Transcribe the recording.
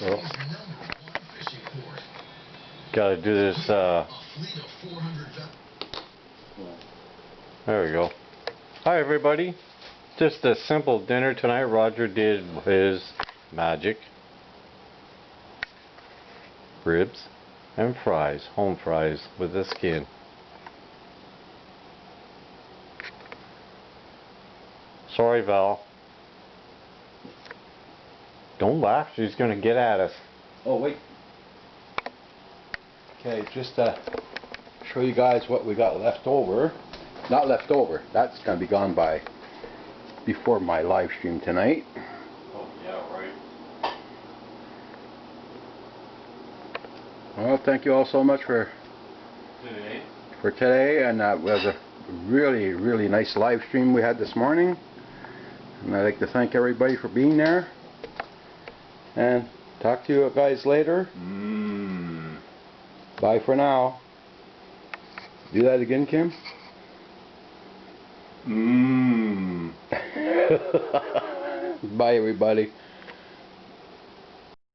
Oh. Gotta do this, there we go. Hi everybody. Just a simple dinner tonight. Roger did his magic. Ribs and fries. Home fries with the skin. Sorry, Val. Don't laugh. She's gonna get at us. Oh, wait. Okay, just to show you guys what we got left over. Not left over. That's gonna be gone by before my live stream tonight. Oh, yeah, right. Well, thank you all so much for today, and that was a really nice live stream we had this morning. And I'd like to thank everybody for being there. And talk to you guys later. Bye for now. Do that again, Kim. Bye, everybody.